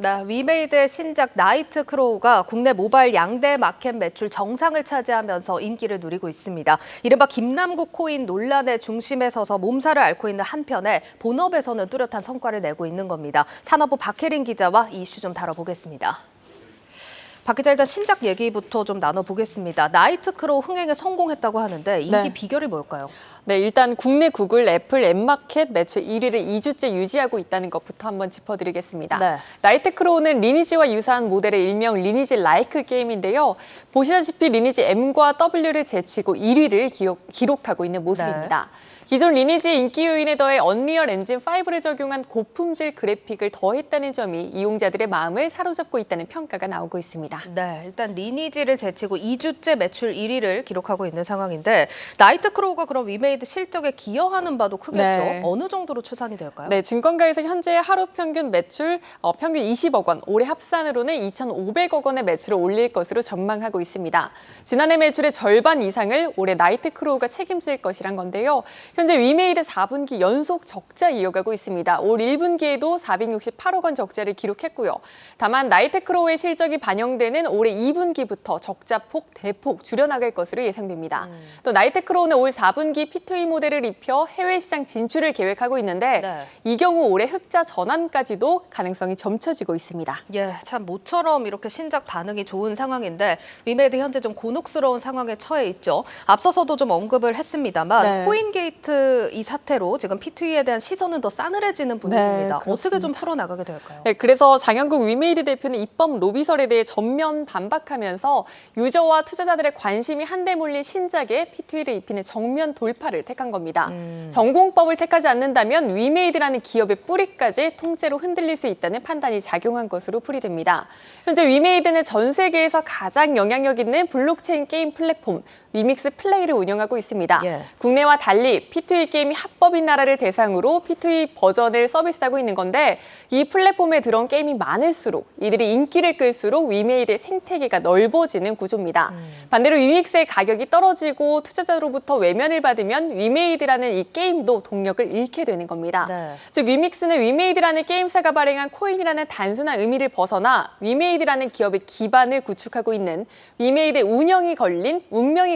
네, 위메이드의 신작 나이트 크로우가 국내 모바일 양대 마켓 매출 정상을 차지하면서 인기를 누리고 있습니다. 이른바 김남국 코인 논란의 중심에 서서 몸살을 앓고 있는 한편에 본업에서는 뚜렷한 성과를 내고 있는 겁니다. 산업부 박혜린 기자와 이 이슈 좀 다뤄보겠습니다. 박 기자, 일단 신작 얘기부터 좀 나눠보겠습니다. 나이트 크로우 흥행에 성공했다고 하는데 인기 비결이 뭘까요? 네, 일단 국내 구글, 애플, 앱마켓 매출 1위를 2주째 유지하고 있다는 것부터 한번 짚어드리겠습니다. 네. 나이트 크로우는 리니지와 유사한 모델의 일명 리니지 라이크 게임인데요. 보시다시피 리니지 M과 W를 제치고 1위를 기록하고 있는 모습입니다. 네. 기존 리니지의 인기 요인에 더해 언리얼 엔진 5를 적용한 고품질 그래픽을 더했다는 점이 이용자들의 마음을 사로잡고 있다는 평가가 나오고 있습니다. 네, 일단 리니지를 제치고 2주째 매출 1위를 기록하고 있는 상황인데 나이트 크로우가 그럼 위메이드 실적에 기여하는 바도 크겠죠? 네. 어느 정도로 추산이 될까요? 네, 증권가에서 현재 하루 평균 매출 평균 20억 원, 올해 합산으로는 2,500억 원의 매출을 올릴 것으로 전망하고 있습니다. 지난해 매출의 절반 이상을 올해 나이트 크로우가 책임질 것이란 건데요. 현재 위메이드 4분기 연속 적자 이어가고 있습니다. 올 1분기에도 468억 원 적자를 기록했고요. 다만 나이트 크로우의 실적이 반영되는 올해 2분기부터 적자 대폭 줄여나갈 것으로 예상됩니다. 또 나이트 크로우는 올 4분기 P2E 모델을 입혀 해외 시장 진출을 계획하고 있는데 이 경우 올해 흑자 전환까지도 가능성이 점쳐지고 있습니다. 예, 참 모처럼 이렇게 신작 반응이 좋은 상황인데 위메이드 현재 좀 곤혹스러운 상황에 처해 있죠. 앞서서도 좀 언급을 했습니다만 코인게이트 이 사태로 지금 P2E에 대한 시선은 더 싸늘해지는 분위기입니다. 어떻게 좀 풀어나가게 될까요? 네, 그래서 장영국 위메이드 대표는 입법 로비설에 대해 전면 반박하면서 유저와 투자자들의 관심이 한데 몰린 신작에 P2E를 입히는 정면 돌파를 택한 겁니다. 전공법을 택하지 않는다면 위메이드라는 기업의 뿌리까지 통째로 흔들릴 수 있다는 판단이 작용한 것으로 풀이됩니다. 현재 위메이드는 전 세계에서 가장 영향력 있는 블록체인 게임 플랫폼 위믹스 플레이를 운영하고 있습니다. 국내와 달리 P2E 게임이 합법인 나라를 대상으로 P2E 버전을 서비스하고 있는 건데 이 플랫폼에 들어온 게임이 많을수록 이들이 인기를 끌수록 위메이드의 생태계가 넓어지는 구조입니다. 반대로 위믹스의 가격이 떨어지고 투자자로부터 외면을 받으면 위메이드라는 이 게임도 동력을 잃게 되는 겁니다. 즉 위믹스는 위메이드라는 게임사가 발행한 코인이라는 단순한 의미를 벗어나 위메이드라는 기업의 기반을 구축하고 있는 위메이드의 운명이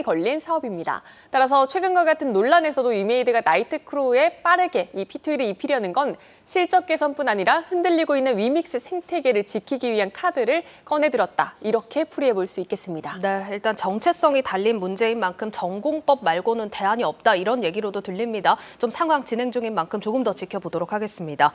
걸린 사업입니다. 따라서 최근과 같은 논란에서도 위메이드가 나이트 크로우에 빠르게 이 P2E를 입히려는 건 실적 개선뿐 아니라 흔들리고 있는 위믹스 생태계를 지키기 위한 카드를 꺼내들었다. 이렇게 풀이해 볼 수 있겠습니다. 네, 일단 정체성이 달린 문제인 만큼 전공법 말고는 대안이 없다. 이런 얘기로도 들립니다. 좀 상황 진행 중인 만큼 조금 더 지켜보도록 하겠습니다.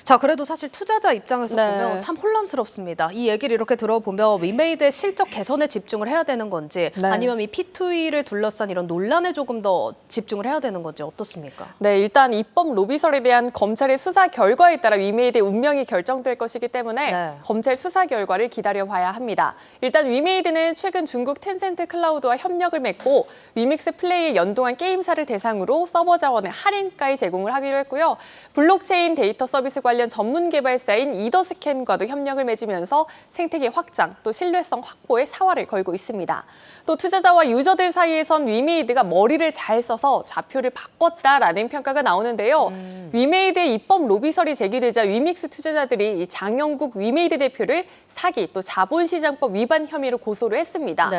자, 그래도 사실 투자자 입장에서 보면 참 혼란스럽습니다. 이 얘기를 이렇게 들어보면 위메이드의 실적 개선에 집중을 해야 되는 건지 아니면 이 P2E를 둘러싼 이런 논란에 조금 더 집중을 해야 되는 건지 어떻습니까? 네, 일단 입법 로비설에 대한 검찰의 수사 결과에 따라 위메이드의 운명이 결정될 것이기 때문에 검찰 수사 결과를 기다려봐야 합니다. 일단 위메이드는 최근 중국 텐센트 클라우드와 협력을 맺고 위믹스 플레이에 연동한 게임사를 대상으로 서버 자원의 할인가에 제공을 하기로 했고요. 블록체인 데이터 서비스 관련 전문 개발사인 이더스캔과도 협력을 맺으면서 생태계 확장, 또 신뢰성 확보에 사활을 걸고 있습니다. 또 투자자와 유저들 사이에선 위메이드가 머리를 잘 써서 좌표를 바꿨다라는 평가가 나오는데요. 위메이드의 입법 로비설이 제기되자 위믹스 투자자들이 이 장영국 위메이드 대표를 사기 또 자본시장법 위반 혐의로 고소를 했습니다.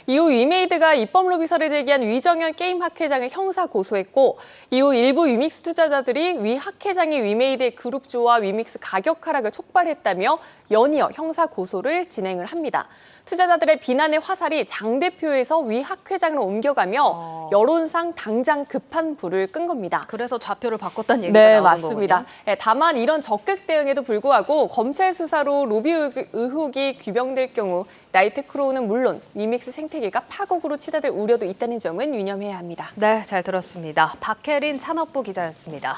이후 위메이드가 입법 로비설을 제기한 위정현 게임 학회장을 형사 고소했고 이후 일부 위믹스 투자자들이 위 학회장이 위메이드의 그룹주와 위믹스 가격 하락을 촉발했다며 연이어 형사 고소를 진행을 합니다. 투자자들의 비난의 화살이 장 대표에서 위 학회장으로 옮겨가며 여론상 당장 급한 불을 끈 겁니다. 그래서 좌표를 바꿨다는 얘기가 나오는 맞습니다. 거군요. 다만 이런 적극 대응에도 불구하고 검찰 수사로 로비 의혹이 규명될 경우 나이트 크로우는 물론 위믹스 생태계가 파국으로 치닫을 우려도 있다는 점은 유념해야 합니다. 네, 잘 들었습니다. 박혜린 산업부 기자였습니다.